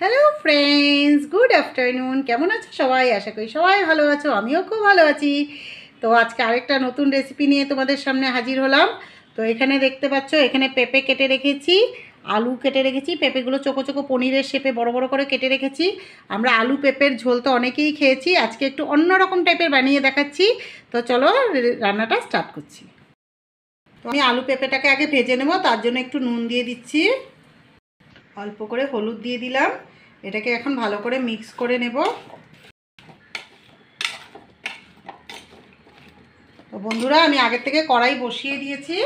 Hello friends, good afternoon. কেমন আছো সবাই? আশা করি সবাই ভালো আছো, আমিও খুব ভালো আছি। তো আজকে আরেকটা নতুন রেসিপি নিয়ে তোমাদের সামনে হাজির হলাম। তো এখানে দেখতে পাচ্ছ, এখানে পেঁপে কেটে রেখেছি, আলু কেটে রেখেছি। পেঁপেগুলো চোকো চোকো পনিরের শেপে বড় বড় করে কেটে রেখেছি। আমরা আলু পেঁপের ঝোল তো অনেকেই খেয়েছি, আজকে একটু অন্যরকম টাইপের বানিয়ে দেখাচ্ছি। তো চলো রান্নাটা স্টার্ট করছি। তো আমি আলু পেঁপেটাকে আগে ভেজে নেব, তার জন্য একটু নুন দিয়ে দিচ্ছি, অল্প করে হলুদ দিয়ে দিলাম। এটাকে এখন ভালো করে মিক্স করে নেব। তো বন্ধুরা, আমি আগের থেকে কড়াই বসিয়ে দিয়েছি,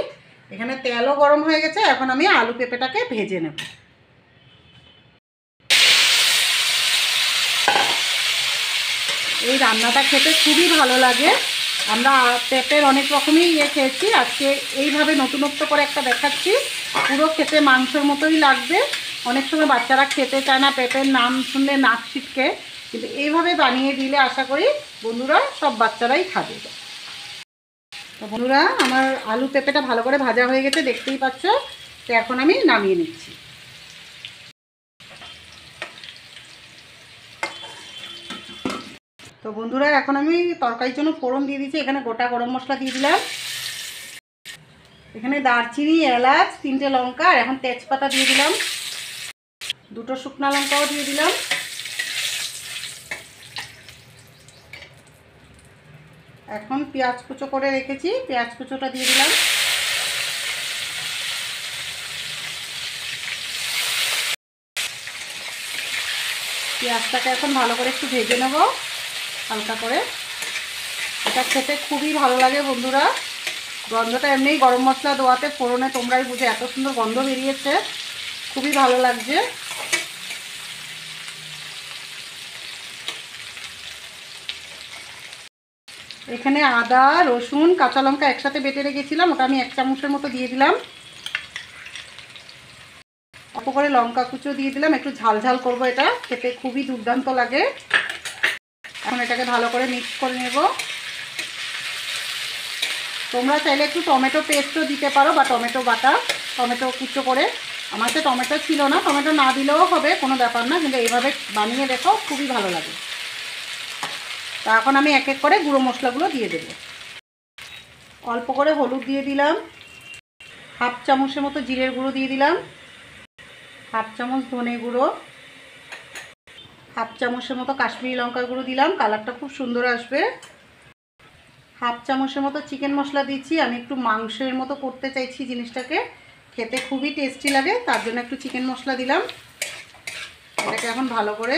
এখানে তেলও গরম হয়ে গেছে। এখন আমি আলু পেঁপেটাকে ভেজে নেব। এই রান্নাটা খেতে খুবই ভালো লাগে। আমরা পেঁপের অনেক রকমই খেয়েছি, আজকে এইভাবে নতুনত্ব করে একটা দেখাচ্ছি। পুরো খেতে মাংসের মতোই লাগবে। অনেক সময় বাচ্চারা খেতে চায় না, পেঁপের নাম শুনলে নাক ছিটকে, কিন্তু এইভাবে বানিয়ে দিলে আশা করি বন্ধুরা সব বাচ্চারাই খাবে। তো বন্ধুরা, আমার আলু পেঁপেটা ভালো করে ভাজা হয়ে গেছে, দেখতেই পাচ্ছ। তো এখন আমি নামিয়ে নিচ্ছি। তো বন্ধুরা, এখন আমি তরকারির জন্য ফোড়ন দিয়ে দিচ্ছি। এখানে গোটা গরম মশলা দিয়ে দিলাম, এখানে দারচিনি, এলাচ, 3টে লঙ্কা, আর এখন তেজপাতা দিয়ে দিলাম, 2টো শুকনো লঙ্কাও দিয়ে দিলাম। এখন পেঁয়াজ কুচো করে রেখেছি, পেঁয়াজ কুচোটা দিয়ে দিলাম। পেঁয়াজটাকে এখন ভালো করে একটু ভেজে নেব হালকা করে। এটা খেতে খুবই ভালো লাগে বন্ধুরা। গন্ধটা এমনিই গরম মশলা দেওয়াতে ফোড়নে তোমরাই বুঝে এত সুন্দর গন্ধ বেরিয়েছে, খুবই ভালো লাগছে। এখানে আদা, রসুন, কাঁচা লঙ্কা একসাথে বেটে রেখেছিলাম, ওটা আমি 1 চামচের মতো দিয়ে দিলাম। অল্প করে লঙ্কা কুচো দিয়ে দিলাম, একটু ঝাল ঝাল করবো, এটা খেতে খুবই দুর্দান্ত লাগে। এখন এটাকে ভালো করে মিক্স করে নেব। তোমরা চাইলে একটু টমেটো পেস্টও দিতে পারো, বা টমেটো বাটা, টমেটো কুচো করে। আমার তো টমেটো ছিল না, টমেটো না দিলেও হবে, কোনো ব্যাপার না, কিন্তু এইভাবে বানিয়ে দেখো, খুবই ভালো লাগে। তা এখন আমি এক এক করে গুঁড়ো মশলাগুলো দিয়ে দেবো। অল্প করে হলুদ দিয়ে দিলাম, 1/2 চামচের মতো জিরের গুঁড়ো দিয়ে দিলাম, 1/2 চামচ ধনে গুঁড়ো, 1/2 চামচের মতো কাশ্মীরি লঙ্কার গুঁড়ো দিলাম, কালারটা খুব সুন্দর আসবে। 1/2 চামচের মতো চিকেন মশলা দিচ্ছি, আমি একটু মাংসের মতো করতে চাইছি জিনিসটাকে, খেতে খুবই টেস্টি লাগে, তার জন্য একটু চিকেন মশলা দিলাম। এটাকে এখন ভালো করে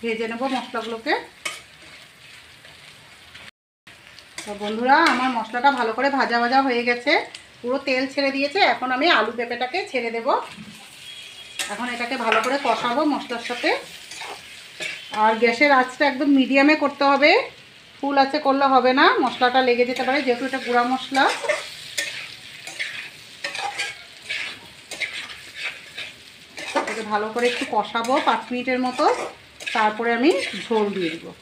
ভেজে নেব মশলাগুলোকে। তো বন্ধুরা, আমার মশলাটা ভালো করে ভাজা ভাজা হয়ে গেছে, পুরো তেল ছেড়ে দিয়েছে। এখন আমি আলু পেঁপেটাকে ছেড়ে দেব। এখন এটাকে ভালো করে কষাবো মশলার সাথে। আর গ্যাসের আঁচটা একদম মিডিয়ামে করতে হবে, ফুল আঁচে করলে হবে না, মশলাটা লেগে যেতে পারে, যেহেতু এটা গুঁড়া মশলা। এটাকে ভালো করে একটু কষাবো 5 মিনিটের মতো, তারপরে আমি ঝোল দিয়ে দেবো।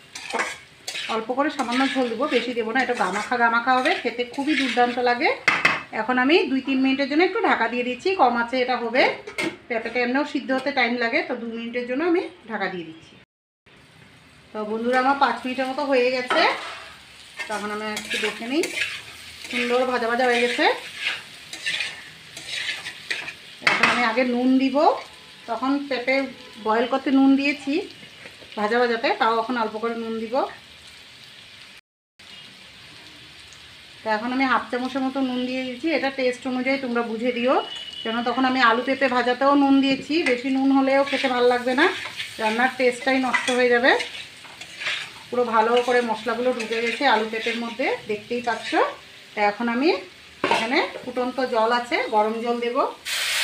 অল্প করে সামান্য ঝোল দেবো, বেশি দেবো না, এটা গামাখা গামাখা হবে, খেতে খুবই দুর্দান্ত লাগে। এখন আমি 2-3 মিনিটের জন্য একটু ঢাকা দিয়ে দিচ্ছি, কম আছে এটা হবে। পেঁপেটা এমনিও সিদ্ধ হতে টাইম লাগে, তো 2 মিনিটের জন্য আমি ঢাকা দিয়ে দিচ্ছি। তো বন্ধুরা, আমার 5 মিনিটের মতো হয়ে গেছে। তখন আমি একটু দেখে নিই, সুন্দর ভাজা ভাজা হয়ে গেছে। এখন আমি আগে নুন দিব, তখন পেঁপে বয়েল করতে নুন দিয়েছি ভাজা ভাজাতে, তাও এখন অল্প করে নুন দিব। তো এখন আমি 1/2 চামচের মতো নুন দিয়ে দিয়েছি, এটা টেস্ট অনুযায়ী তোমরা বুঝে দিও, কেন তখন আমি আলু পেঁপে ভাজাতেও নুন দিয়েছি, বেশি নুন হলেও খেতে ভালো লাগবে না, রান্নার টেস্টটাই নষ্ট হয়ে যাবে। পুরো ভালো করে মশলাগুলো ঢুকে গেছে আলু পেঁপের মধ্যে, দেখতেই পাচ্ছ। তো এখন আমি এখানে ফুটন্ত জল আছে, গরম জল দেব।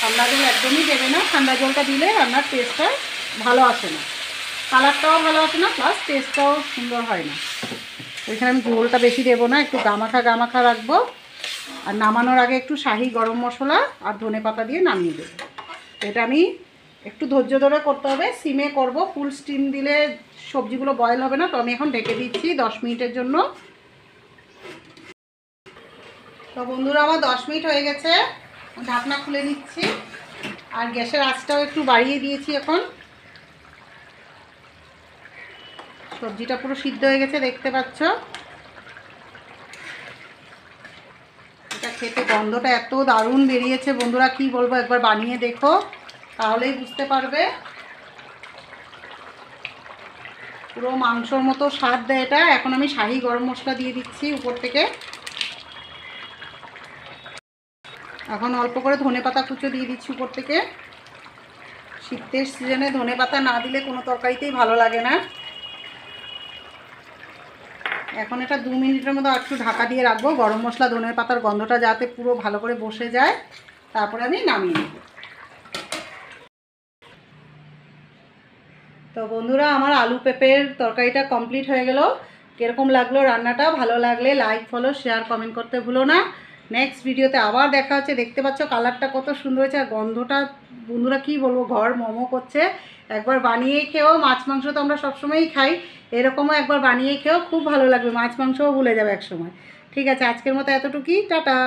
ঠান্ডা জল একদমই দেবে না, ঠান্ডা জলটা দিলে রান্নার টেস্টটা ভালো আসে না, কালারটাও ভালো আসে না, প্লাস টেস্টটাও সুন্দর হয় না। এখানে আমি ঝোলটা বেশি দেবো না, একটু গামাখা গামাখা রাখবো। আর নামানোর আগে একটু শাহি গরম মশলা আর ধনেপাতা দিয়ে নামিয়ে দেবো। এটা আমি একটু ধৈর্য ধরে করতে হবে, সিমে করব, ফুল স্টিম দিলে সবজিগুলো বয়েল হবে না। তো আমি এখন ঢেকে দিচ্ছি 10 মিনিটের জন্য। তো বন্ধুরা, আমার 10 মিনিট হয়ে গেছে, ঢাকনা খুলে নিচ্ছি। আর গ্যাসের আঁচটাও একটু বাড়িয়ে দিয়েছি এখন। সবজিটা পুরো সিদ্ধ হয়ে গেছে দেখতে পাচ্ছ। এটা খেতে গন্ধটা এত দারুণ বেরিয়েছে বন্ধুরা, কি বলবো, একবার বানিয়ে দেখো তাহলেই বুঝতে পারবে। পুরো মাংসর মতো স্বাদ দেয় এটা। এখন আমি শাহি গরম মশলা দিয়ে দিচ্ছি উপর থেকে। এখন অল্প করে ধনেপাতা কুচো দিয়ে দিচ্ছি উপর থেকে। শীতের সিজনে ধনেপাতা না দিলে কোনো তরকারিতেই ভালো লাগে না। এখন এটা 2 মিনিটের মতো একটু ঢাকা দিয়ে রাখবো, গরম মশলা ধনেপাতার গন্ধটা যাতে পুরো ভালো করে বসে যায়, তারপরে আমি নামিয়ে নেব। তো বন্ধুরা, আমার আলু পেঁপের তরকারিটা কমপ্লিট হয়ে গেল। কীরকম লাগলো রান্নাটা? ভালো লাগলে লাইক, ফলো, শেয়ার, কমেন্ট করতে ভুলো না। নেক্সট ভিডিওতে আবার দেখা হচ্ছে। দেখতে পাচ্ছ কালারটা কত সুন্দর হয়েছে, আর গন্ধটা বন্ধুরা কি বলবো, ঘর মোমো করছে। একবার বানিয়েই খেও। মাছ মাংস তো আমরা সবসময়ই খাই, এরকমও একবার বানিয়ে খেও, খুব ভালো লাগবে। মাছ মাংসও ভুলে যাবে একসময়। ঠিক আছে, আজকের মতো এতটুকুই, টাটা।